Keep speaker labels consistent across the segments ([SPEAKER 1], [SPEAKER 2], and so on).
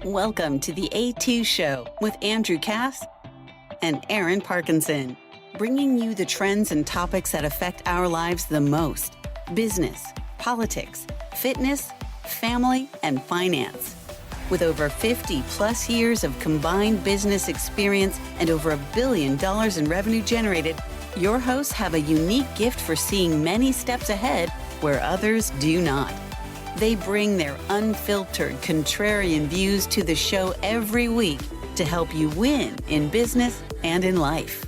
[SPEAKER 1] Welcome to the A2 Show with Andrew Cass and Aaron Parkinson, bringing you the trends and topics that affect our lives the most: business, politics, fitness, family, and finance. With over 50 plus years of combined business experience and over $1 billion in revenue generated, your hosts have a unique gift for seeing many steps ahead where others do not. They bring their unfiltered, contrarian views to the show every week to help you win in business and in life.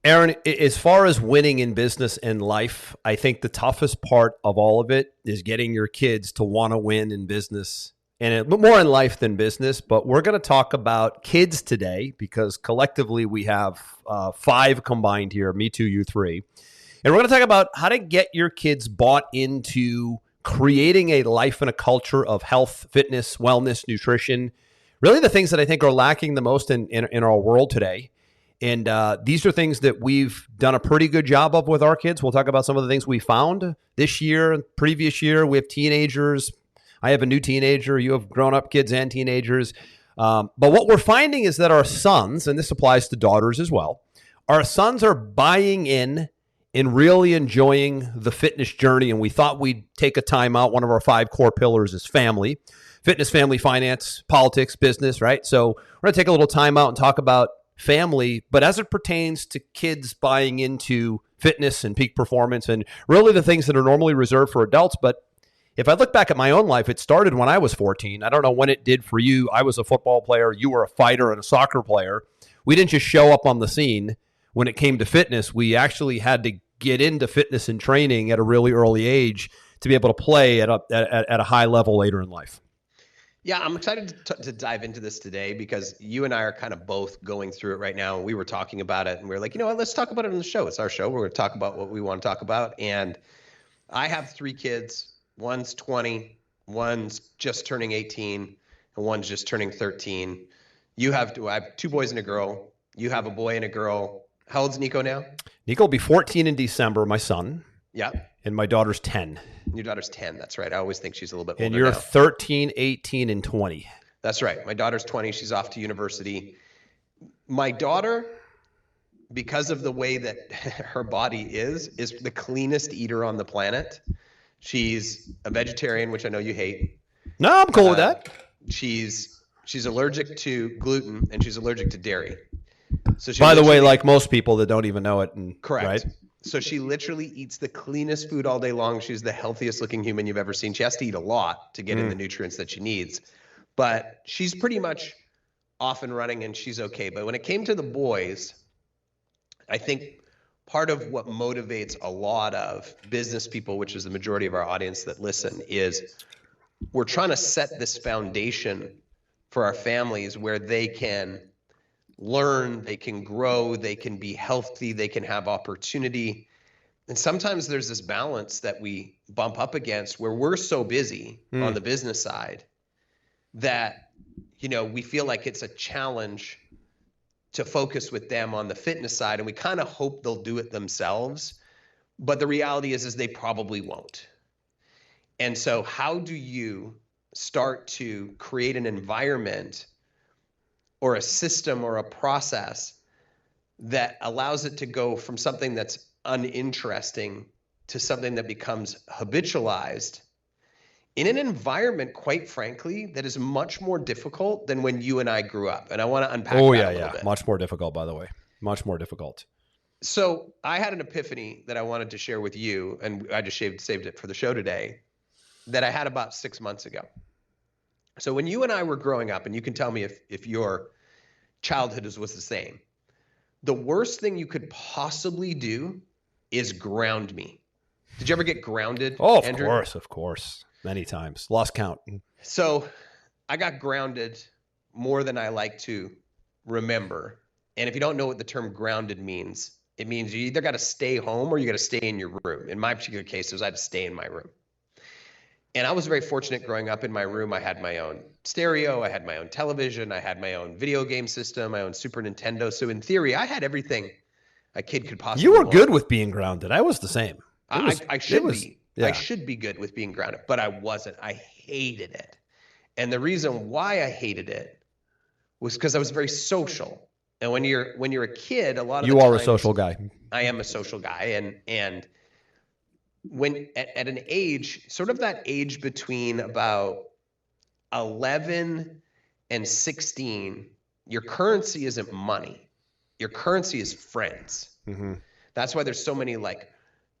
[SPEAKER 2] Aaron, as far as winning in business and life, I think the toughest part of all of it is getting your kids to want to win in business and more in life than business. But we're going to talk about kids today because collectively we have 5 combined here, me 2, you 3. And we're going to talk about how to get your kids bought into creating a life and a culture of health, fitness, wellness, nutrition, really the things that I think are lacking the most in our world today. And these are things that we've done a pretty good job of with our kids. We'll talk about some of the things we found this year, previous year. We have teenagers. I have a new teenager. You have grown-up kids and teenagers. But what we're finding is that our sons, and this applies to daughters as well, our sons are buying in and really enjoying the fitness journey. And we thought we'd take a time out. One of our 5 core pillars is family, fitness, family, finance, politics, business, right? So we're going to take a little time out and talk about family, but as it pertains to kids buying into fitness and peak performance and really the things that are normally reserved for adults. But if I look back at my own life, it started when I was 14. I don't know when it did for you. I was a football player. You were a fighter and a soccer player. We didn't just show up on the scene when it came to fitness. We actually had to get into fitness and training at a really early age to be able to play at a high level later in life.
[SPEAKER 3] Yeah, I'm excited to dive into this today because you and I are kind of both going through it right now. We were talking about it and we were like, you know what, let's talk about it on the show. It's our show. We're going to talk about what we want to talk about. And I have 3 kids. One's 20, one's just turning 18, and one's just turning 13. I have 2 boys and a girl. You have a boy and a girl. How old's Nico now?
[SPEAKER 2] Nico will be 14 in December, my son.
[SPEAKER 3] Yeah.
[SPEAKER 2] And my daughter's 10.
[SPEAKER 3] Your daughter's 10. That's right. I always think she's a little bit older.
[SPEAKER 2] And you're
[SPEAKER 3] now.
[SPEAKER 2] 13, 18, and 20.
[SPEAKER 3] That's right. My daughter's 20. She's off to university. My daughter, because of the way that her body is the cleanest eater on the planet. She's a vegetarian, which I know you hate.
[SPEAKER 2] No, I'm cool with that.
[SPEAKER 3] She's allergic to gluten and she's allergic to dairy. So
[SPEAKER 2] by the way, like most people that don't even know it.
[SPEAKER 3] Correct.
[SPEAKER 2] Right?
[SPEAKER 3] So she literally eats the cleanest food all day long. She's the healthiest looking human you've ever seen. She has to eat a lot to get in the nutrients that she needs. But she's pretty much off and running and she's okay. But when it came to the boys, I think part of what motivates a lot of business people, which is the majority of our audience that listen, is we're trying to set this foundation for our families where they can learn, they can grow, they can be healthy, they can have opportunity. And sometimes there's this balance that we bump up against where we're so busy on the business side that, we feel like it's a challenge to focus with them on the fitness side. And we kind of hope they'll do it themselves. But the reality is they probably won't. And so how do you start to create an environment or a system or a process that allows it to go from something that's uninteresting to something that becomes habitualized in an environment, quite frankly, that is much more difficult than when you and I grew up? And I want to unpack that a little bit.
[SPEAKER 2] Much more difficult, by the way. Much more difficult.
[SPEAKER 3] So I had an epiphany that I wanted to share with you, and I just saved it for the show today, that I had about 6 months ago. So when you and I were growing up, and you can tell me if your childhood was the same, the worst thing you could possibly do is ground me. Did you ever get grounded,
[SPEAKER 2] Oh,
[SPEAKER 3] Andrew?
[SPEAKER 2] of course. Many times. Lost count.
[SPEAKER 3] So I got grounded more than I like to remember. And if you don't know what the term grounded means, it means you either got to stay home or you got to stay in your room. In my particular case, I had to stay in my room. And I was very fortunate growing up in my room. I had my own stereo. I had my own television. I had my own video game system, my own Super Nintendo. So in theory, I had everything a kid could possibly
[SPEAKER 2] You were
[SPEAKER 3] want.
[SPEAKER 2] good with being grounded. I was the same.
[SPEAKER 3] I should be. I should be good with being grounded, but I wasn't. I hated it. And the reason why I hated it was because I was very social. And when you're a kid, a lot of
[SPEAKER 2] you are a social guy.
[SPEAKER 3] I am a social guy. And when at an age, sort of that age between about 11 and 16, your currency isn't money. Your currency is friends.
[SPEAKER 2] Mm-hmm.
[SPEAKER 3] That's why there's so many like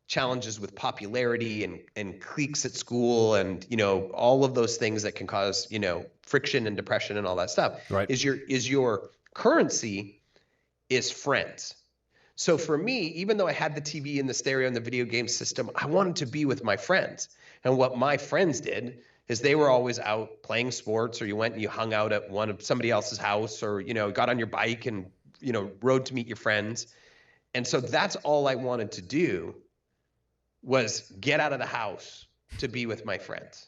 [SPEAKER 3] challenges with popularity and cliques at school and, all of those things that can cause, friction and depression and all that stuff.
[SPEAKER 2] Right.
[SPEAKER 3] Is your currency is friends. So for me, even though I had the TV and the stereo and the video game system, I wanted to be with my friends. And what my friends did is they were always out playing sports, or you went and you hung out at somebody else's house, or, got on your bike and, rode to meet your friends. And so that's all I wanted to do was get out of the house to be with my friends.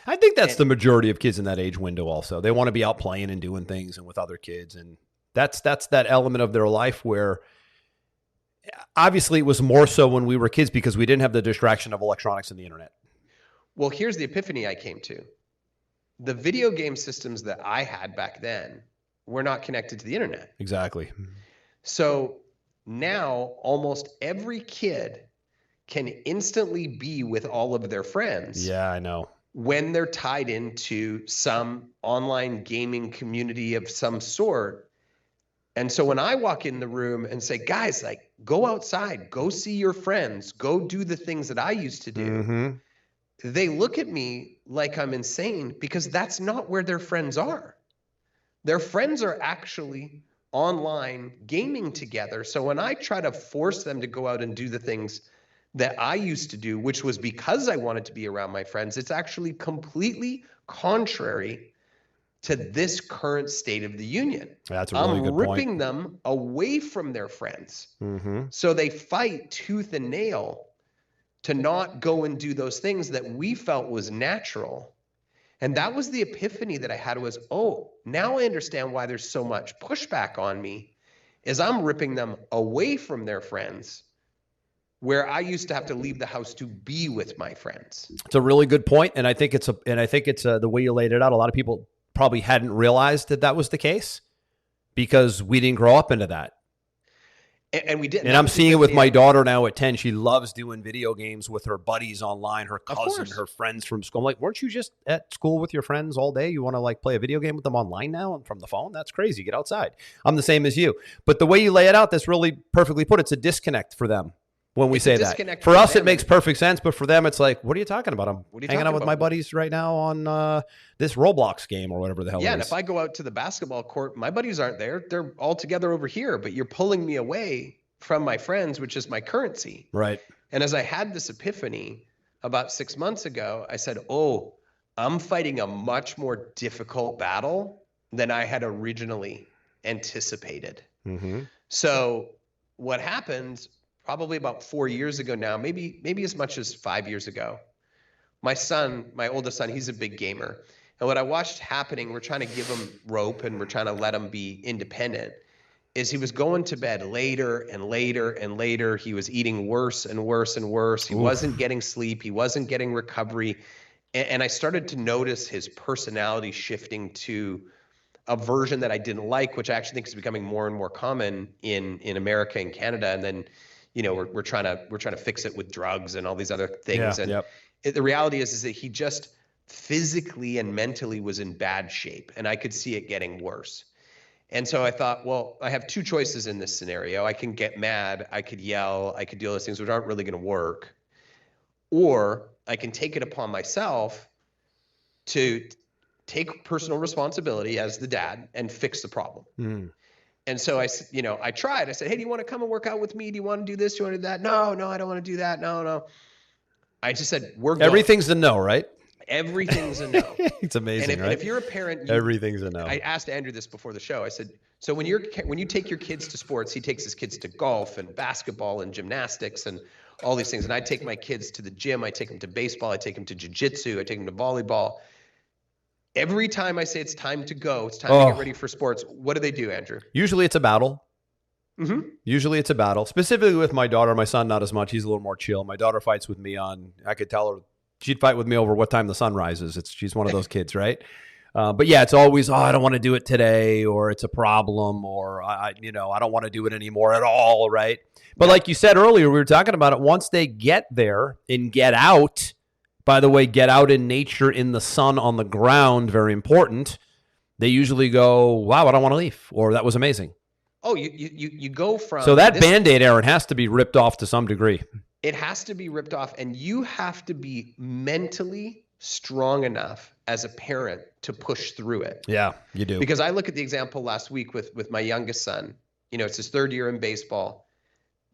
[SPEAKER 2] I think that's the majority of kids in that age window also. They want to be out playing and doing things and with other kids. And that's that element of their life where obviously it was more so when we were kids because we didn't have the distraction of electronics and the internet.
[SPEAKER 3] Well, here's the epiphany I came to. The video game systems that I had back then were not connected to the internet.
[SPEAKER 2] Exactly.
[SPEAKER 3] So now almost every kid can instantly be with all of their friends.
[SPEAKER 2] Yeah, I know.
[SPEAKER 3] When they're tied into some online gaming community of some sort. And so when I walk in the room and say, guys, like, go outside, go see your friends, go do the things that I used to do, they look at me like I'm insane because that's not where their friends are. Their friends are actually online gaming together. So when I try to force them to go out and do the things that I used to do, which was because I wanted to be around my friends, it's actually completely contrary to this current state of the union.
[SPEAKER 2] That's a really good point.
[SPEAKER 3] I'm ripping them away from their friends.
[SPEAKER 2] Mm-hmm.
[SPEAKER 3] So they fight tooth and nail to not go and do those things that we felt was natural. And that was the epiphany that I had was, oh, now I understand why there's so much pushback on me, is I'm ripping them away from their friends where I used to have to leave the house to be with my friends.
[SPEAKER 2] It's a really good point, and I think it's the way you laid it out. A lot of people probably hadn't realized that was the case because we didn't grow up into that.
[SPEAKER 3] And we didn't.
[SPEAKER 2] And I'm seeing it with my daughter now at 10. She loves doing video games with her buddies online, her cousin, her friends from school. I'm like, weren't you just at school with your friends all day? You want to like play a video game with them online now and from the phone? That's crazy. Get outside. I'm the same as you. But the way you lay it out, that's really perfectly put. It's a disconnect for them when we say that. For us, it makes perfect sense. But for them, it's like, what are you talking about? I'm hanging out with my buddies right now on this Roblox game or whatever the hell it is.
[SPEAKER 3] Yeah, and if I go out to the basketball court, my buddies aren't there. They're all together over here, but you're pulling me away from my friends, which is my currency.
[SPEAKER 2] Right.
[SPEAKER 3] And as I had this epiphany about 6 months ago, I said, oh, I'm fighting a much more difficult battle than I had originally anticipated.
[SPEAKER 2] Mm-hmm.
[SPEAKER 3] So what happened probably about 4 years ago now, maybe as much as 5 years ago, my son, my oldest son, he's a big gamer. And what I watched happening, we're trying to give him rope and we're trying to let him be independent, is he was going to bed later and later and later. He was eating worse and worse and worse. He wasn't getting sleep. He wasn't getting recovery. And I started to notice his personality shifting to a version that I didn't like, which I actually think is becoming more and more common in America and Canada. And then, we're trying to fix it with drugs and all these other things.
[SPEAKER 2] Yeah,
[SPEAKER 3] and the reality is that he just physically and mentally was in bad shape, and I could see it getting worse. And so I thought, well, I have two choices in this scenario. I can get mad, I could yell, I could do all those things which aren't really going to work. Or I can take it upon myself to take personal responsibility as the dad and fix the problem.
[SPEAKER 2] Mm.
[SPEAKER 3] And so I tried. I said, hey, do you want to come and work out with me? Do you want to do this? Do you want to do that? No, I don't want to do that. No. I just said, we're going.
[SPEAKER 2] Everything's a no, right?
[SPEAKER 3] Everything's a no.
[SPEAKER 2] It's amazing,
[SPEAKER 3] and
[SPEAKER 2] right?
[SPEAKER 3] if you're a parent,
[SPEAKER 2] everything's a no.
[SPEAKER 3] I asked Andrew this before the show. I said, so when you take your kids to sports, he takes his kids to golf and basketball and gymnastics and all these things. And I take my kids to the gym. I take them to baseball. I take them to jiu-jitsu. I take them to volleyball. Every time I say it's time to go, it's time to get ready for sports, what do they do, Andrew?
[SPEAKER 2] Usually it's a battle. Usually it's a battle. Specifically with my daughter. My son, not as much. He's a little more chill. My daughter fights with me on, I could tell her, she'd fight with me over what time the sun rises. She's one of those kids, right? But yeah, it's always, I don't want to do it today, or it's a problem, or I don't want to do it anymore at all, right? But like you said earlier, we were talking about it. Once they get there and get out, by the way, get out in nature, in the sun, on the ground, very important. They usually go, wow, I don't want to leave, or that was amazing.
[SPEAKER 3] Oh, you go from...
[SPEAKER 2] So that Band-Aid, Aaron, has to be ripped off to some degree.
[SPEAKER 3] It has to be ripped off, and you have to be mentally strong enough as a parent to push through it.
[SPEAKER 2] Yeah, you do.
[SPEAKER 3] Because I look at the example last week with my youngest son. It's his third year in baseball.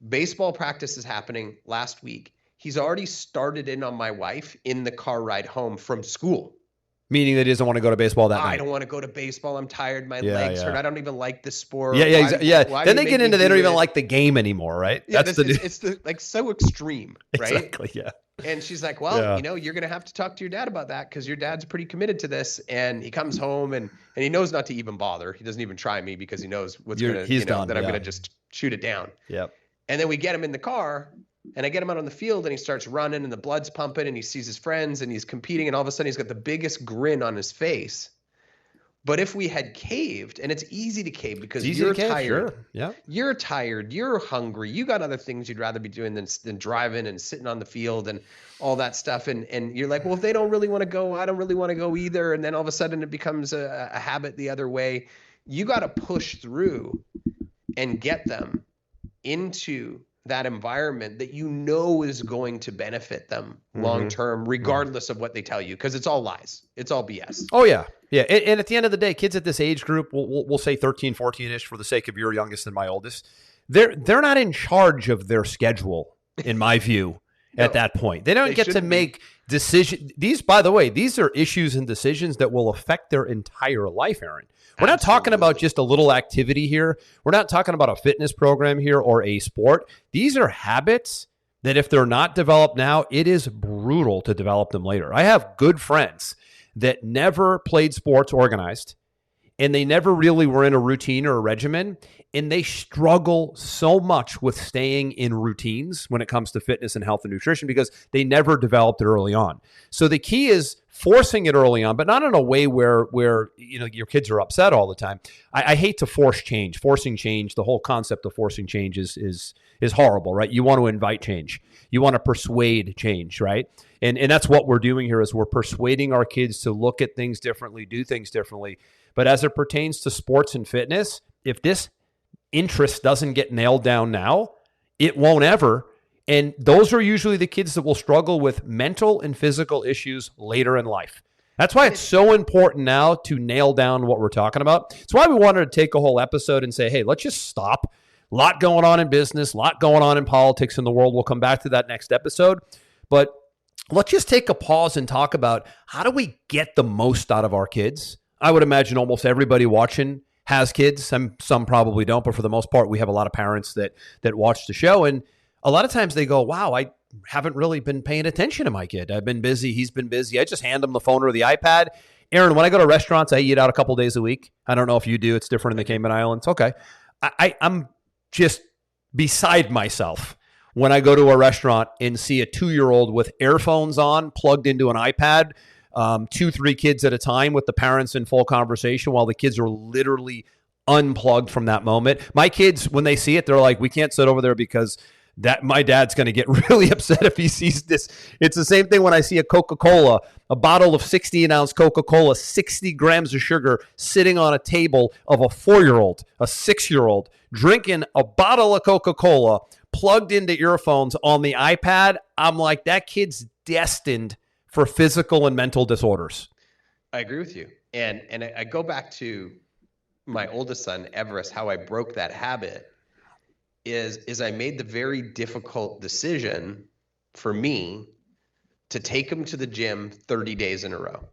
[SPEAKER 3] Baseball practice is happening last week. He's already started in on my wife in the car ride home from school.
[SPEAKER 2] Meaning that he doesn't want to go to baseball that night.
[SPEAKER 3] I don't want to go to baseball. I'm tired. My legs hurt. I don't even like the sport.
[SPEAKER 2] Yeah. Then they get into they don't even like the game anymore, right?
[SPEAKER 3] Yeah, it's like so extreme, right?
[SPEAKER 2] Exactly, yeah.
[SPEAKER 3] And she's like, well, you're going to have to talk to your dad about that because your dad's pretty committed to this. And he comes home and he knows not to even bother. He doesn't even try me because he knows I'm going to just shoot it down.
[SPEAKER 2] Yep.
[SPEAKER 3] And then we get him in the car. And I get him out on the field and he starts running and the blood's pumping and he sees his friends and he's competing and all of a sudden he's got the biggest grin on his face. But if we had caved, and it's easy to cave because you're tired.
[SPEAKER 2] Sure. Yeah.
[SPEAKER 3] You're tired. You're hungry. You got other things you'd rather be doing than driving and sitting on the field and all that stuff. And you're like, well, if they don't really want to go, I don't really want to go either. And then all of a sudden it becomes a habit the other way. You got to push through and get them into that environment that is going to benefit them long term, regardless of what they tell you, because it's all lies. It's all BS.
[SPEAKER 2] Oh, yeah. Yeah. And at the end of the day, kids at this age group, we'll say 13, 14-ish for the sake of your youngest and my oldest, they're not in charge of their schedule, in my view, at that point. They don't get to make decisions. By the way, these are issues and decisions that will affect their entire life, Aaron. We're not talking about just a little activity here. We're not talking about a fitness program here or a sport. These are habits that if they're not developed now, it is brutal to develop them later. I have good friends that never played sports organized, and they never really were in a routine or a regimen, and they struggle so much with staying in routines when it comes to fitness and health and nutrition because they never developed it early on. So the key is forcing it early on, but not in a way where your kids are upset all the time. I hate to force change. Forcing change, the whole concept of forcing change is horrible, right? You want to invite change. You want to persuade change, right? And that's what we're doing here is we're persuading our kids to look at things differently, do things differently. But as it pertains to sports and fitness, if this interest doesn't get nailed down now, it won't ever. And those are usually the kids that will struggle with mental and physical issues later in life. That's why it's so important now to nail down what we're talking about. It's why we wanted to take a whole episode and say, hey, let's just stop. A lot going on in business, a lot going on in politics in the world. We'll come back to that next episode. But let's just take a pause and talk about how do we get the most out of our kids? I would imagine almost everybody watching has kids. Some probably don't, but for the most part, we have a lot of parents that watch the show. And a lot of times they go, wow, I haven't really been paying attention to my kid. I've been busy. He's been busy. I just hand him the phone or the iPad. Aaron, when I go to restaurants, I eat out a couple days a week. I don't know if you do. It's different in the Cayman Islands. Okay. I'm just beside myself when I go to a restaurant and see a 2-year-old with earphones on, plugged into an iPad, 2-3 kids at a time with the parents in full conversation while the kids are literally unplugged from that moment. My kids, when they see it, they're like, we can't sit over there because that my dad's going to get really upset if he sees this. It's the same thing when I see a Coca-Cola, a bottle of 16-ounce Coca-Cola, 60 grams of sugar sitting on a table of a 4-year-old, a 6-year-old, drinking a bottle of Coca-Cola plugged into earphones on the iPad. I'm like, that kid's destined for physical and mental disorders.
[SPEAKER 3] I agree with you. And I go back to my oldest son, Everest, how I broke that habit is I made the very difficult decision for me to take him to the gym 30 days in a row.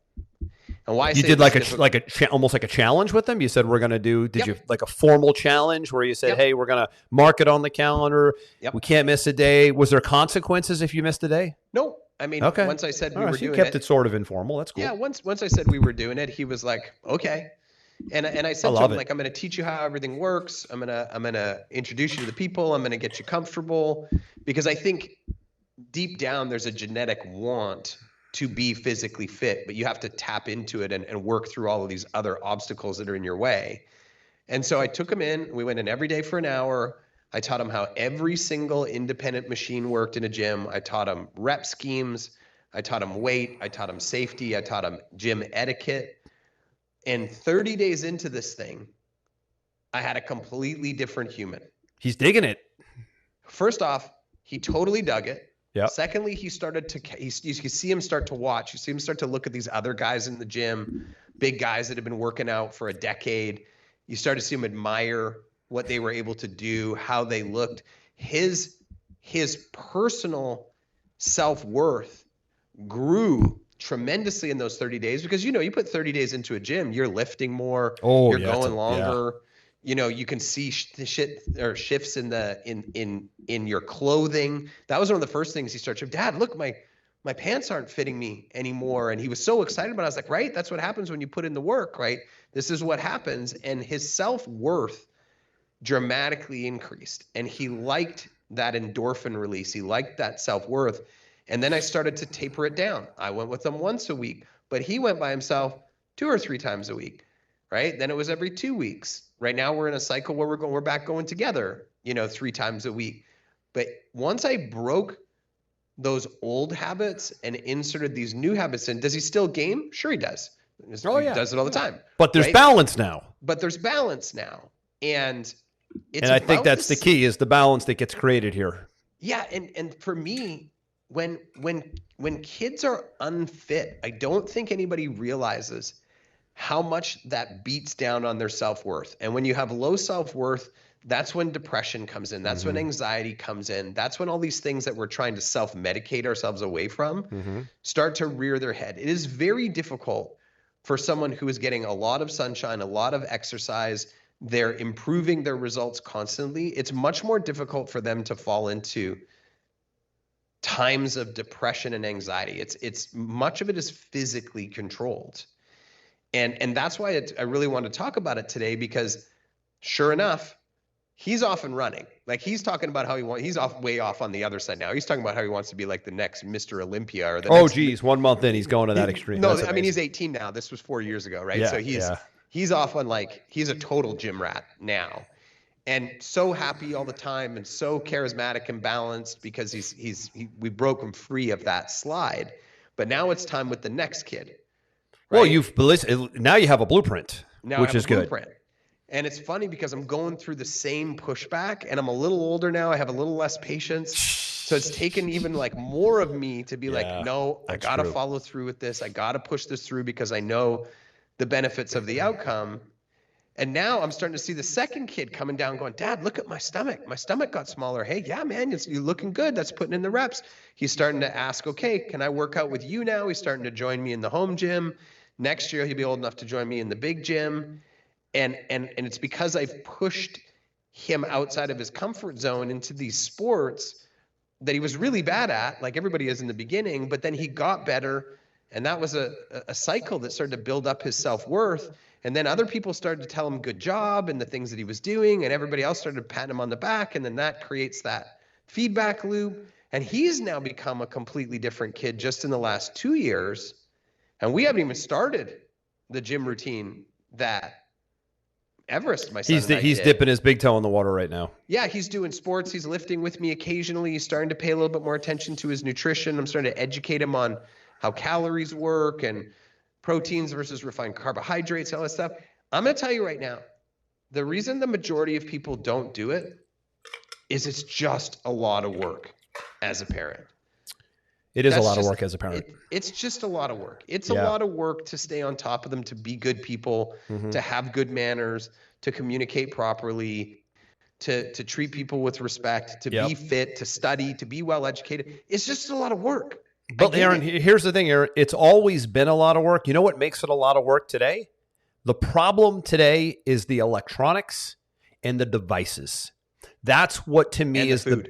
[SPEAKER 3] And why
[SPEAKER 2] you did almost like a challenge with them? You said we're going to do, you like a formal challenge where you said, hey, we're going to mark it on the calendar. We can't miss a day. Was there consequences if you missed a day?
[SPEAKER 3] No. I mean, once I said we were doing it.
[SPEAKER 2] You kept it sort of informal. That's cool.
[SPEAKER 3] Yeah. Once I said we were doing it, he was like, okay. And I said to him, like, I'm going to teach you how everything works. I'm going to introduce you to the people. I'm going to get you comfortable, because I think deep down there's a genetic want to be physically fit, but you have to tap into it and work through all of these other obstacles that are in your way. And so I took him in. We went in every day for an hour. I taught him how every single independent machine worked in a gym. I taught him rep schemes. I taught him weight. I taught him safety. I taught him gym etiquette. And 30 days into this thing, I had a completely different human.
[SPEAKER 2] He's digging it.
[SPEAKER 3] First off, he totally dug it.
[SPEAKER 2] Yeah.
[SPEAKER 3] Secondly, he started to, you see him start to watch. You see him start to look at these other guys in the gym, big guys that have been working out for a decade. You start to see him admire what they were able to do, how they looked. His personal self-worth grew tremendously in those 30 days, because, you put 30 days into a gym, you're lifting more, you're going longer. You can see shifts in your clothing. That was one of the first things he started. Dad, look, my pants aren't fitting me anymore. And he was so excited about it. I was like, right, that's what happens when you put in the work, right? This is what happens. And his self-worth dramatically increased. And he liked that endorphin release. He liked that self-worth. And then I started to taper it down. I went with him once a week, but he went by himself 2 or 3 times a week, right? Then it was every 2 weeks. Right now we're in a cycle where we're back going together, 3 times a week. But once I broke those old habits and inserted these new habits in, does he still game? Sure he does. He does it all the time.
[SPEAKER 2] But there's balance now.
[SPEAKER 3] And
[SPEAKER 2] I think that's the key, is the balance that gets created here.
[SPEAKER 3] Yeah. And for me, when kids are unfit, I don't think anybody realizes how much that beats down on their self-worth. And when you have low self-worth, that's when depression comes in. That's when anxiety comes in. That's when all these things that we're trying to self-medicate ourselves away from start to rear their head. It is very difficult for someone who is getting a lot of sunshine, a lot of exercise, they're improving their results constantly. It's much more difficult for them to fall into times of depression and anxiety. It's much of it is physically controlled. And that's why I really want to talk about it today, because sure enough, he's off and running. Like, he's talking about how he's way off on the other side now. He's talking about how he wants to be like the next Mr. Olympia or the next,
[SPEAKER 2] 1 month in, he's going to that extreme.
[SPEAKER 3] No, I mean, he's 18 now. This was 4 years ago, right?
[SPEAKER 2] Yeah,
[SPEAKER 3] so he's off on, like, he's a total gym rat now. And so happy all the time and so charismatic and balanced, because we broke him free of that slide. But now it's time with the next kid. Right?
[SPEAKER 2] Well, now you have a blueprint, which is good.
[SPEAKER 3] And it's funny because I'm going through the same pushback, and I'm a little older now. I have a little less patience. So it's taken even like more of me to be like, no, I got to follow through with this. I got to push this through because I know the benefits of the outcome. And now I'm starting to see the second kid coming down going, Dad, look at my stomach. My stomach got smaller. Hey, yeah, man, you're looking good. That's putting in the reps. He's starting to ask, okay, can I work out with you now? He's starting to join me in the home gym. Next year, he'll be old enough to join me in the big gym. And it's because I've pushed him outside of his comfort zone into these sports that he was really bad at, like everybody is in the beginning, but then he got better. And that was a cycle that started to build up his self-worth. And then other people started to tell him good job and the things that he was doing, and everybody else started patting him on the back. And then that creates that feedback loop. And he's now become a completely different kid just in the last 2 years. And we haven't even started the gym routine that Everest, my son,
[SPEAKER 2] he's dipping his big toe in the water right now.
[SPEAKER 3] Yeah, he's doing sports. He's lifting with me occasionally. He's starting to pay a little bit more attention to his nutrition. I'm starting to educate him on how calories work and proteins versus refined carbohydrates, all that stuff. I'm going to tell you right now, the reason the majority of people don't do it is it's just a lot of work as a parent.
[SPEAKER 2] It is a lot of work as a parent.
[SPEAKER 3] It's just a lot of work. It's a lot of work to stay on top of them, to be good people, to have good manners, to communicate properly, to treat people with respect, to be fit, to study, to be well educated. It's just a lot of work.
[SPEAKER 2] But Aaron, here's the thing, Aaron. It's always been a lot of work. You know what makes it a lot of work today? The problem today is the electronics and the devices. That's what to me is the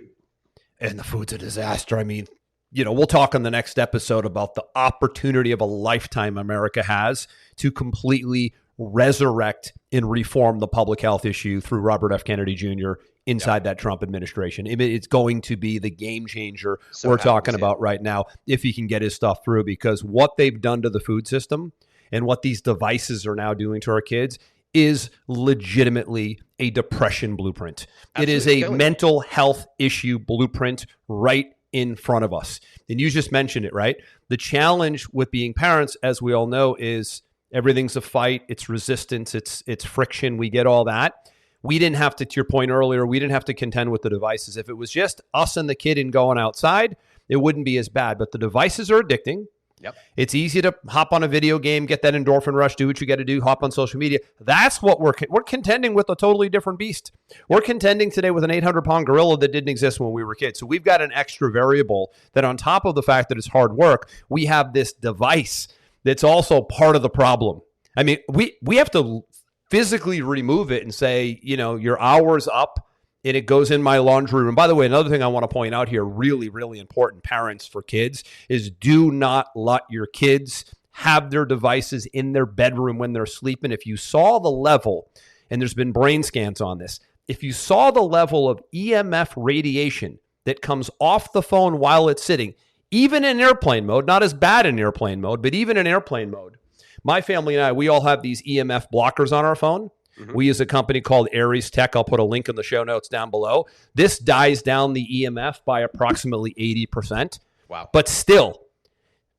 [SPEAKER 2] food's a disaster. I mean, we'll talk on the next episode about the opportunity of a lifetime America has to completely resurrect and reform the public health issue through Robert F. Kennedy Jr. inside that Trump administration. It's going to be the game changer we're talking about right now if he can get his stuff through, because what they've done to the food system and what these devices are now doing to our kids is legitimately a depression blueprint. Absolutely. It is a mental health issue blueprint right in front of us. And you just mentioned it, right? The challenge with being parents, as we all know, is everything's a fight. It's resistance. It's friction. We get all that. We didn't have to your point earlier, we didn't have to contend with the devices. If it was just us and the kid and going outside, it wouldn't be as bad. But the devices are addicting.
[SPEAKER 3] Yep.
[SPEAKER 2] It's easy to hop on a video game, get that endorphin rush, do what you got to do, hop on social media. That's what we're contending with, a totally different beast. We're contending today with an 800-pound gorilla that didn't exist when we were kids. So we've got an extra variable that, on top of the fact that it's hard work, we have this device that's also part of the problem. I mean, we have to physically remove it and say, your hour's up and it goes in my laundry room. By the way, another thing I want to point out here, really, really important, parents for kids, is do not let your kids have their devices in their bedroom when they're sleeping. If you saw the level, and there's been brain scans on this, if you saw the level of EMF radiation that comes off the phone while it's sitting, even in airplane mode, not as bad in airplane mode, but even in airplane mode, my family and I, we all have these EMF blockers on our phone. Mm-hmm. We use a company called Aries Tech. I'll put a link in the show notes down below. This dies down the EMF by approximately 80%.
[SPEAKER 3] Wow.
[SPEAKER 2] But still,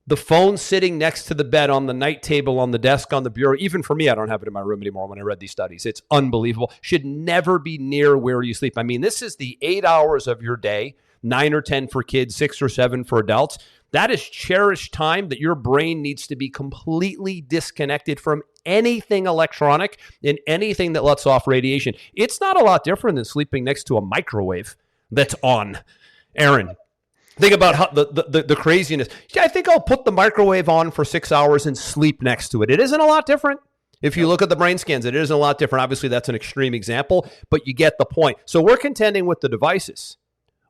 [SPEAKER 2] the phone sitting next to the bed, on the night table, on the desk, on the bureau, even for me, I don't have it in my room anymore when I read these studies. It's unbelievable. Should never be near where you sleep. I mean, this is the 8 hours of your day, 9 or 10 for kids, 6 or 7 for adults. That is cherished time that your brain needs to be completely disconnected from anything electronic and anything that lets off radiation. It's not a lot different than sleeping next to a microwave that's on. Aaron, think about how the craziness. Yeah, I think I'll put the microwave on for 6 hours and sleep next to it. It isn't a lot different. If you look at the brain scans, it isn't a lot different. Obviously, that's an extreme example, but you get the point. So we're contending with the devices.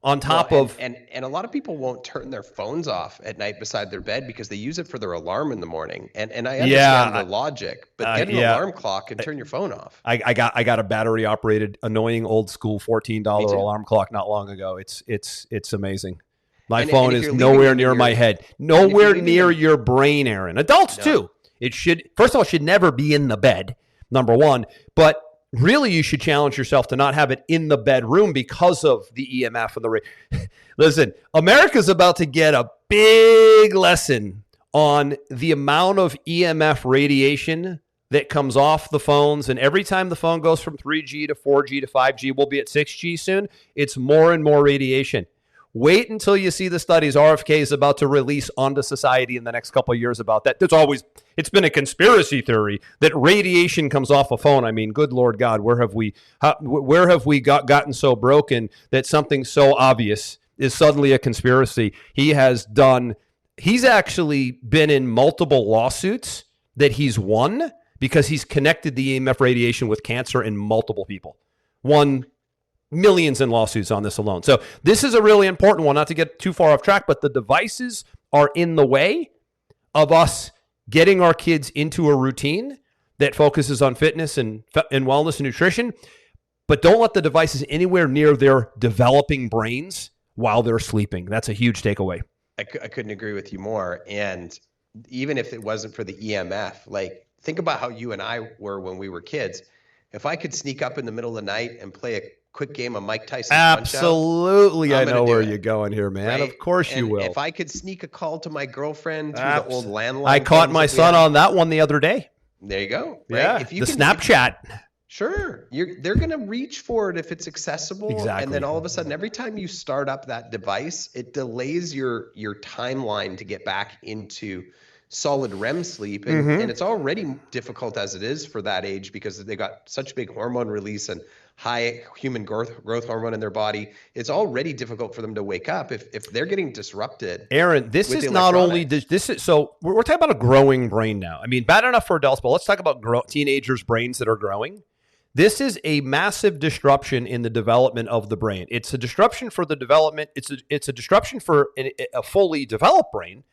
[SPEAKER 2] On top of
[SPEAKER 3] and a lot of people won't turn their phones off at night beside their bed because they use it for their alarm in the morning. And I understand the logic, but get an alarm clock and turn your phone off.
[SPEAKER 2] I got a battery operated, annoying old school $14 alarm clock not long ago. It's amazing. My phone is nowhere near my head, nowhere near your brain, Aaron. Adults too. It should, first of all, should never be in the bed, number one, but really, you should challenge yourself to not have it in the bedroom because of the EMF and the Listen, America's about to get a big lesson on the amount of EMF radiation that comes off the phones. And every time the phone goes from 3G to 4G to 5G, we'll be at 6G soon. It's more and more radiation. Wait until you see the studies RFK is about to release onto society in the next couple of years about that. It's been a conspiracy theory that radiation comes off a phone. I mean, good Lord God, where have we gotten so broken that something so obvious is suddenly a conspiracy? He's actually been in multiple lawsuits that he's won because he's connected the EMF radiation with cancer in multiple people. Won millions in lawsuits on this alone. So this is a really important one, not to get too far off track, but the devices are in the way of us getting our kids into a routine that focuses on fitness and wellness and nutrition, but don't let the devices anywhere near their developing brains while they're sleeping. That's a huge takeaway.
[SPEAKER 3] I couldn't agree with you more. And even if it wasn't for the EMF, like think about how you and I were when we were kids. If I could sneak up in the middle of the night and play a quick game of Mike Tyson
[SPEAKER 2] Absolutely.
[SPEAKER 3] Punch-Out,
[SPEAKER 2] I know where you're going here, man.
[SPEAKER 3] Right?
[SPEAKER 2] Of course you will.
[SPEAKER 3] If I could sneak a call to my girlfriend through the old landline.
[SPEAKER 2] I caught my son on that one the other day.
[SPEAKER 3] There you go. Right?
[SPEAKER 2] Yeah, the Snapchat.
[SPEAKER 3] Sure. They're going to reach for it if it's accessible.
[SPEAKER 2] Exactly.
[SPEAKER 3] And then all of a sudden, every time you start up that device, it delays your timeline to get back into solid REM sleep. And it's already difficult as it is for that age because they got such big hormone release and high human growth hormone in their body. It's already difficult for them to wake up if they're getting disrupted.
[SPEAKER 2] Aaron, this is not only this is so we're talking about a growing brain now. I mean, bad enough for adults, but let's talk about teenagers' brains that are growing. This is a massive disruption in the development of the brain. It's a disruption for the development. It's a disruption for a fully developed brain.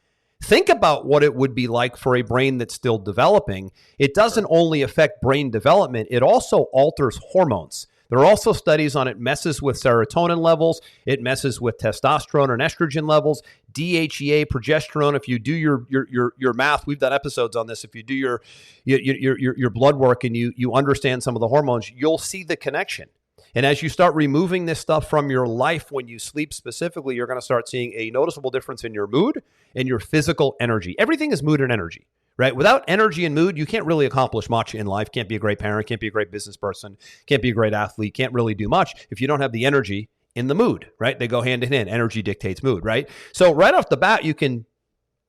[SPEAKER 2] Think about what it would be like for a brain that's still developing. It doesn't only affect brain development, it also alters hormones. There are also studies on it messes with serotonin levels. It messes with testosterone and estrogen levels, DHEA, progesterone. If you do your math, we've done episodes on this. If you do your blood work and you understand some of the hormones, you'll see the connection. And as you start removing this stuff from your life when you sleep specifically, you're going to start seeing a noticeable difference in your mood and your physical energy. Everything is mood and energy. Right? Without energy and mood, you can't really accomplish much in life. Can't be a great parent, can't be a great business person, can't be a great athlete, can't really do much if you don't have the energy in the mood, right? They go hand in hand. Energy dictates mood, right? So right off the bat, you can,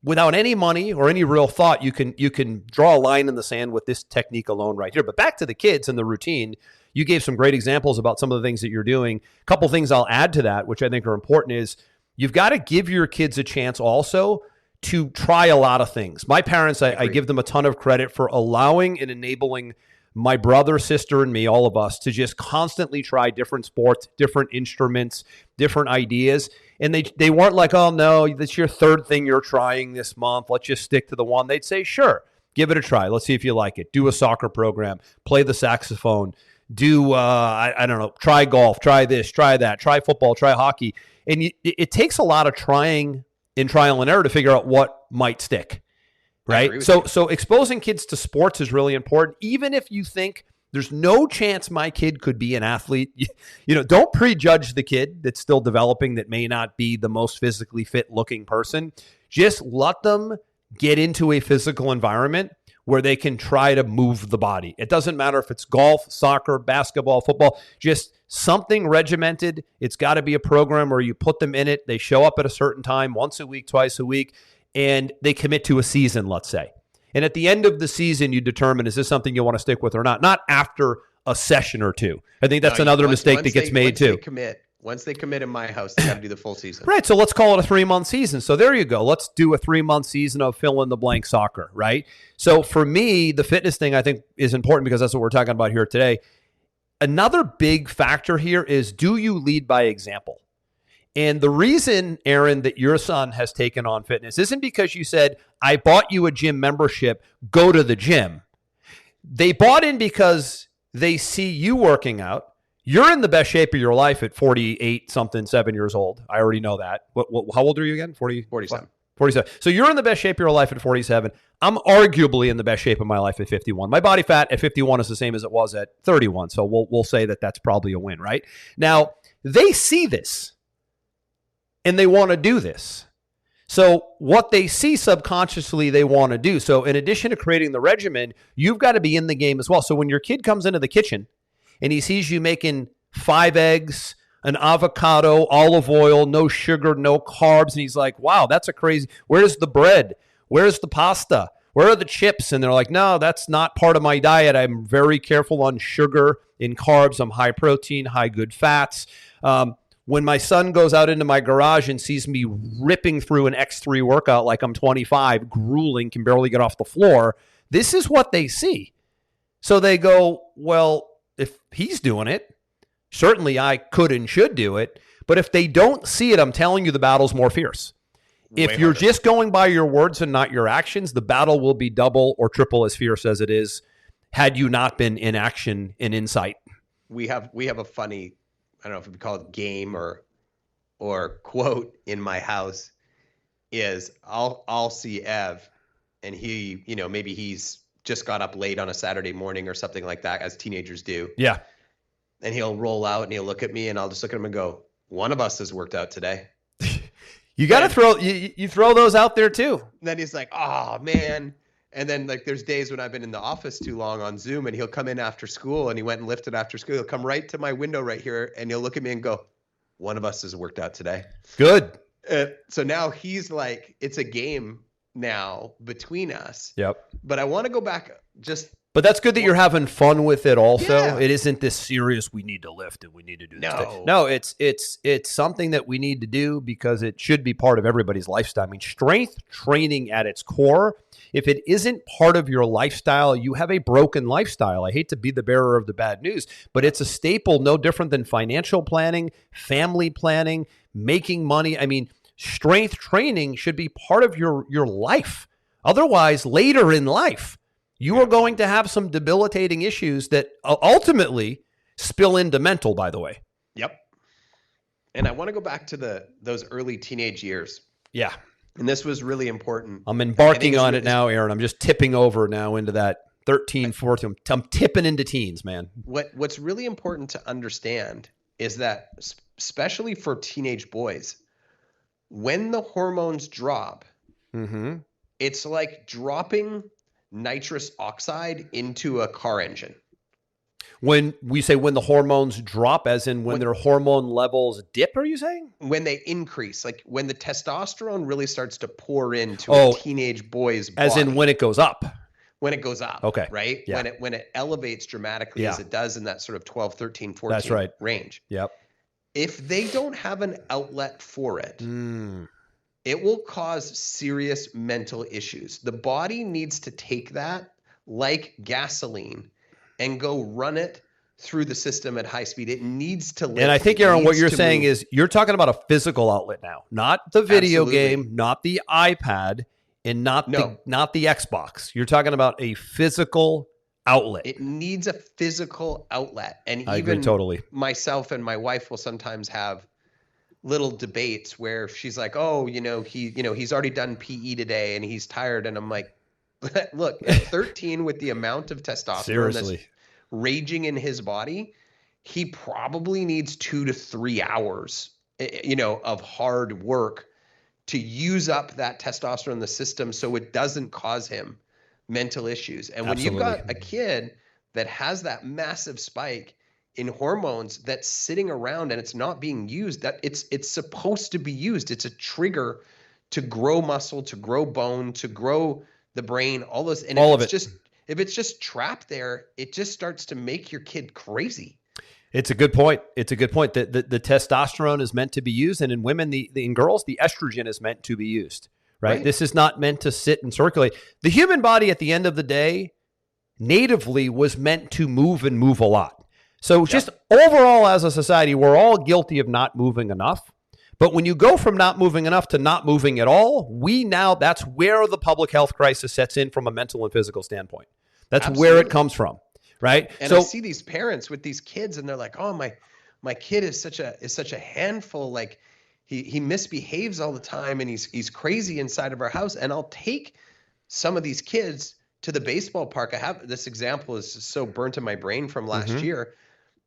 [SPEAKER 2] without any money or any real thought, you can draw a line in the sand with this technique alone right here. But back to the kids and the routine, you gave some great examples about some of the things that you're doing. A couple things I'll add to that, which I think are important, is you've got to give your kids a chance also to try a lot of things. My parents, I give them a ton of credit for allowing and enabling my brother, sister, and me, all of us, to just constantly try different sports, different instruments, different ideas. And they weren't like, oh, no, that's your third thing you're trying this month. Let's just stick to the one. They'd say, sure, give it a try. Let's see if you like it. Do a soccer program, play the saxophone, do, I don't know, try golf, try this, try that, try football, try hockey. And it takes a lot of trying in trial and error to figure out what might stick, right? So exposing kids to sports is really important. Even if you think there's no chance my kid could be an athlete, don't prejudge the kid that's still developing, that may not be the most physically fit looking person. Just let them get into a physical environment where they can try to move the body. It doesn't matter if it's golf, soccer, basketball, football, just something regimented. It's got to be a program where you put them in it. They show up at a certain time, once a week, twice a week, and they commit to a season, let's say. And at the end of the season, you determine, is this something you want to stick with or not after a session or two. I think that's another mistake that gets made too.
[SPEAKER 3] Once they commit in my house, they got to do the full season.
[SPEAKER 2] Right. So let's call it a 3-month season. So there you go. Let's do a 3-month season of fill in the blank soccer. Right. So for me, the fitness thing I think is important because that's what we're talking about here today. Another big factor here is, do you lead by example? And the reason, Aaron, that your son has taken on fitness isn't because you said, I bought you a gym membership, go to the gym. They bought in because they see you working out. You're in the best shape of your life at 7 years old. I already know that. How old are you again?
[SPEAKER 3] 47.
[SPEAKER 2] 47. So you're in the best shape of your life at 47. I'm arguably in the best shape of my life at 51. My body fat at 51 is the same as it was at 31. So we'll say that that's probably a win, right? Now, they see this and they want to do this. So what they see subconsciously, they want to do. So in addition to creating the regimen, you've got to be in the game as well. So when your kid comes into the kitchen and he sees you making 5 eggs, an avocado, olive oil, no sugar, no carbs, and he's like, wow, that's a crazy, where's the bread? Where's the pasta? Where are the chips? And they're like, no, that's not part of my diet. I'm very careful on sugar and carbs. I'm high protein, high good fats. When my son goes out into my garage and sees me ripping through an X3 workout like I'm 25, grueling, can barely get off the floor, this is what they see. So they go, well, if he's doing it, certainly I could and should do it. But if they don't see it, I'm telling you, the battle's more fierce. If you're just going by your words and not your actions, the battle will be double or triple as fierce as it is had you not been in action and insight.
[SPEAKER 3] We have a funny, I don't know if we call it game or quote in my house, is I'll see Ev and he, maybe he's just got up late on a Saturday morning or something like that, as teenagers do.
[SPEAKER 2] Yeah.
[SPEAKER 3] And he'll roll out and he'll look at me and I'll just look at him and go, one of us has worked out today.
[SPEAKER 2] You got to throw, you throw those out there too.
[SPEAKER 3] And then he's like, oh man. And then like, there's days when I've been in the office too long on Zoom and he'll come in after school and he went and lifted after school. He'll come right to my window right here and he'll look at me and go, one of us has worked out today.
[SPEAKER 2] Good.
[SPEAKER 3] So now he's like, it's a game now between us.
[SPEAKER 2] Yep.
[SPEAKER 3] But I want to go back
[SPEAKER 2] But that's good that you're having fun with it also.
[SPEAKER 3] Yeah.
[SPEAKER 2] It isn't this serious, we need to lift and we need to do this.
[SPEAKER 3] No.
[SPEAKER 2] No, it's something that we need to do because it should be part of everybody's lifestyle. I mean, strength training at its core, if it isn't part of your lifestyle, you have a broken lifestyle. I hate to be the bearer of the bad news, but it's a staple, no different than financial planning, family planning, making money. I mean, strength training should be part of your life. Otherwise, later in life, you are going to have some debilitating issues that ultimately spill into mental, by the way.
[SPEAKER 3] Yep. And I want to go back to those early teenage years.
[SPEAKER 2] Yeah.
[SPEAKER 3] And this was really important.
[SPEAKER 2] I'm embarking on it now, Aaron. I'm just tipping over now into that 13, 14. I'm tipping into teens, man.
[SPEAKER 3] What's really important to understand is that, especially for teenage boys, when the hormones drop, it's like dropping nitrous oxide into a car engine.
[SPEAKER 2] When we say when the hormones drop, as in when their hormone levels dip, are you saying?
[SPEAKER 3] When they increase, like when the testosterone really starts to pour into a teenage boy's body.
[SPEAKER 2] As in when it goes up.
[SPEAKER 3] When it goes up.
[SPEAKER 2] Okay.
[SPEAKER 3] Right?
[SPEAKER 2] Yeah.
[SPEAKER 3] When it elevates dramatically as it does in that sort of 12, 13, 14
[SPEAKER 2] That's right.
[SPEAKER 3] range.
[SPEAKER 2] Yep.
[SPEAKER 3] If they don't have an outlet for it, it will cause serious mental issues. The body needs to take that like gasoline and go run it through the system at high speed. It needs to live.
[SPEAKER 2] And I think, Aaron, what you're saying is you're talking about a physical outlet now, not the video game, not the iPad, and not the Xbox. You're talking about a physical outlet.
[SPEAKER 3] It needs a physical outlet. And
[SPEAKER 2] I
[SPEAKER 3] even
[SPEAKER 2] agree totally.
[SPEAKER 3] Myself and my wife will sometimes have little debates where she's like, oh, he's already done PE today and he's tired. And I'm like, look, at 13 with the amount of testosterone that's raging in his body, he probably needs 2 to 3 hours, of hard work to use up that testosterone in the system so it doesn't cause him mental issues. And when you've got a kid that has that massive spike in hormones that's sitting around and it's not being used, that it's supposed to be used. It's a trigger to grow muscle, to grow bone, to grow the brain, all those. And if it's just trapped there, it just starts to make your kid crazy.
[SPEAKER 2] It's a good point. It's a good point. The testosterone is meant to be used, and in women, in girls, the estrogen is meant to be used. Right? This is not meant to sit and circulate. The human body, at the end of the day, natively was meant to move and move a lot. So just overall, as a society, we're all guilty of not moving enough. But when you go from not moving enough to not moving at all, that's where the public health crisis sets in from a mental and physical standpoint. That's where it comes from, right?
[SPEAKER 3] And I see these parents with these kids, and they're like, "Oh, my kid is such a handful. Like he misbehaves all the time, and he's crazy inside of our house." And I'll take some of these kids to the baseball park. I have this example is so burnt in my brain from last year.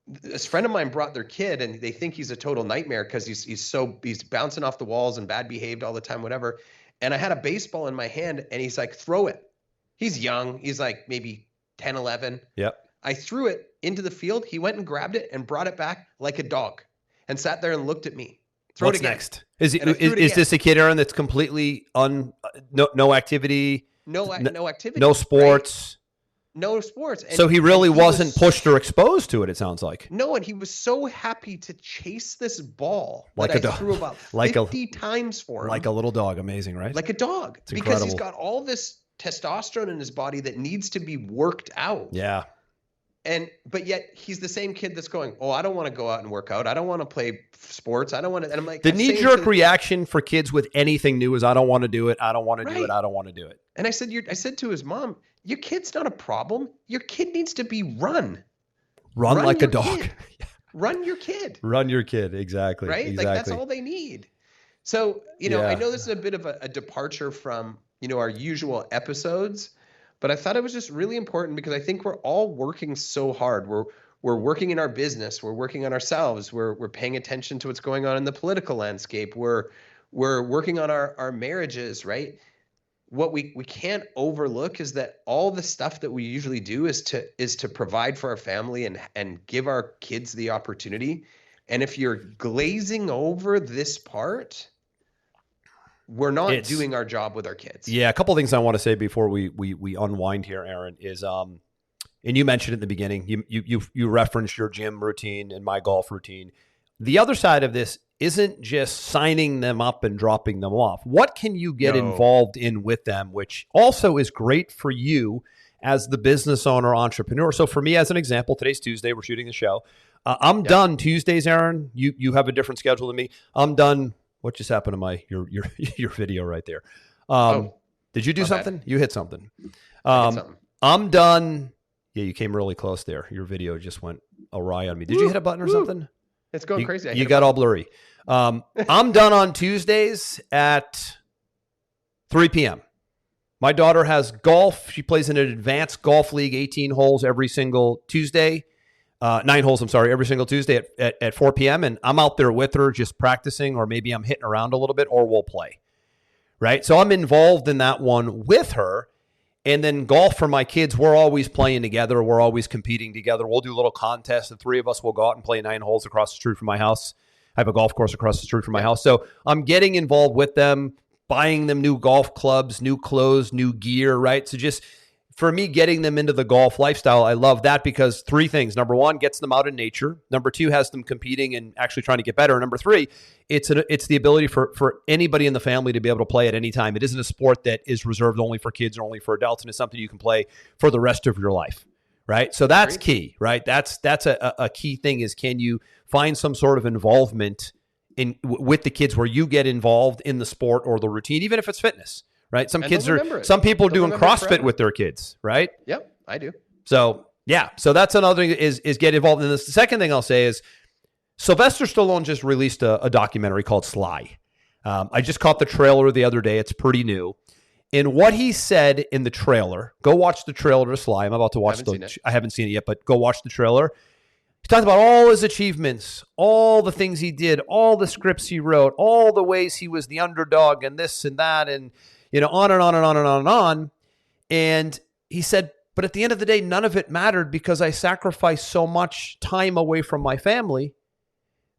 [SPEAKER 3] This friend of mine brought their kid, and they think he's a total nightmare because he's bouncing off the walls and bad behaved all the time, whatever. And I had a baseball in my hand, and he's like, "Throw it." He's young. He's like maybe 10, 11.
[SPEAKER 2] Yep.
[SPEAKER 3] I threw it into the field. He went and grabbed it and brought it back like a dog and sat there and looked at me.
[SPEAKER 2] What's next? Is this a kid, Aaron, that's completely no activity?
[SPEAKER 3] No activity.
[SPEAKER 2] No sports.
[SPEAKER 3] Right? No sports.
[SPEAKER 2] So he really wasn't pushed or exposed to it, it sounds like.
[SPEAKER 3] No, and he was so happy to chase this ball
[SPEAKER 2] like
[SPEAKER 3] that I threw about 50 times for him.
[SPEAKER 2] Like a little dog. Amazing, right?
[SPEAKER 3] Like a dog.
[SPEAKER 2] It's
[SPEAKER 3] because
[SPEAKER 2] incredible.
[SPEAKER 3] He's got all this testosterone in his body that needs to be worked out.
[SPEAKER 2] Yeah.
[SPEAKER 3] But yet he's the same kid that's going, "Oh, I don't want to go out and work out. I don't want to play sports. I don't want to." And I'm like,
[SPEAKER 2] the knee-jerk reaction for kids with anything new is, "I don't want to do it. I don't want to do it. I don't want to do it."
[SPEAKER 3] And I said to his mom, "Your kid's not a problem. Your kid needs to be run.
[SPEAKER 2] Run like a dog.
[SPEAKER 3] Run your kid.
[SPEAKER 2] Run your kid. Exactly.
[SPEAKER 3] Right?
[SPEAKER 2] Exactly.
[SPEAKER 3] Like that's all they need." So, I know this is a bit of a departure from, our usual episodes, but I thought it was just really important because I think we're all working so hard. We're working in our business. We're working on ourselves. We're paying attention to what's going on in the political landscape. We're working on our marriages, right? What we can't overlook is that all the stuff that we usually do is to provide for our family and give our kids the opportunity. And if you're glazing over this part, we're not doing our job with our kids.
[SPEAKER 2] Yeah, a couple of things I want to say before we unwind here, Aaron, is and you mentioned at the beginning, you referenced your gym routine and my golf routine. The other side of this isn't just signing them up and dropping them off. What can you get involved in with them, which also is great for you as the business owner, entrepreneur? So for me, as an example, today's Tuesday, we're shooting the show. I'm done Tuesdays, Aaron. You have a different schedule than me. I'm done what just happened to your video right there? Did you do something?
[SPEAKER 3] Bad.
[SPEAKER 2] You hit something.
[SPEAKER 3] I hit something.
[SPEAKER 2] I'm done. Yeah, you came really close there. Your video just went awry on me. Did you hit a button or something?
[SPEAKER 3] It's going crazy.
[SPEAKER 2] You got all blurry. I'm done on Tuesdays at 3 p.m. My daughter has golf. She plays in an advanced golf league, 18 holes every single Tuesday. 9 holes, I'm sorry, every single Tuesday at 4 p.m. And I'm out there with her just practicing, or maybe I'm hitting around a little bit, or we'll play. Right? So I'm involved in that one with her. And then golf for my kids, we're always playing together. We're always competing together. We'll do little contests. The 3 of us will go out and play 9 holes across the street from my house. I have a golf course across the street from my house. So I'm getting involved with them, buying them new golf clubs, new clothes, new gear, right? So just for me, getting them into the golf lifestyle, I love that because 3 things. Number 1, gets them out in nature. Number 2, has them competing and actually trying to get better. Number 3, it's the ability for anybody in the family to be able to play at any time. It isn't a sport that is reserved only for kids or only for adults, and it's something you can play for the rest of your life, right? So that's key, right? That's a key thing is, can you find some sort of involvement with the kids where you get involved in the sport or the routine, even if it's fitness. Right. Some people are doing CrossFit with their kids. Right.
[SPEAKER 3] Yep, I do.
[SPEAKER 2] So, yeah. So that's another thing is get involved in this. The second thing I'll say is Sylvester Stallone just released a documentary called Sly. I just caught the trailer the other day. It's pretty new. And what he said in the trailer, go watch the trailer to Sly. I'm about to watch I haven't seen it yet, but go watch the trailer. He talked about all his achievements, all the things he did, all the scripts he wrote, all the ways he was the underdog and this and that, and on and on and on and on and on. And he said, but at the end of the day, none of it mattered because I sacrificed so much time away from my family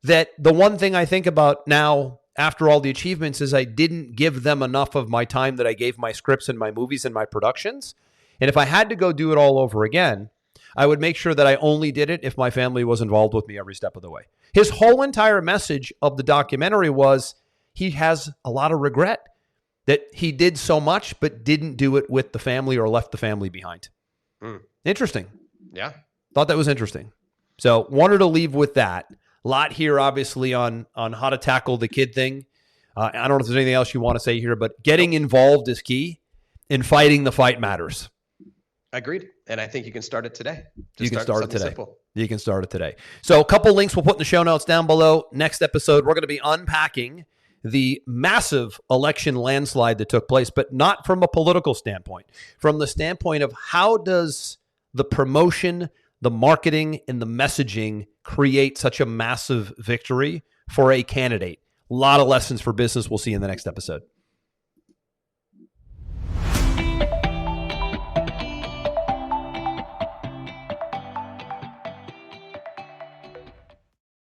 [SPEAKER 2] that the one thing I think about now after all the achievements is I didn't give them enough of my time that I gave my scripts and my movies and my productions. And if I had to go do it all over again, I would make sure that I only did it if my family was involved with me every step of the way. His whole entire message of the documentary was he has a lot of regret that he did so much, but didn't do it with the family or left the family behind. Interesting.
[SPEAKER 3] Yeah.
[SPEAKER 2] Thought that was interesting. So wanted to leave with that. A lot here, obviously, on how to tackle the kid thing. I don't know if there's anything else you want to say here, but getting involved is key, and fighting the fight matters.
[SPEAKER 3] Agreed. And I think you can start it today.
[SPEAKER 2] You can start it today.
[SPEAKER 3] Simple.
[SPEAKER 2] You can start it today. So a couple links we'll put in the show notes down below. Next episode, we're going to be unpacking the massive election landslide that took place, but not from a political standpoint, from the standpoint of how does the promotion, the marketing, and the messaging create such a massive victory for a candidate. A lot of lessons for business we'll see in the next episode.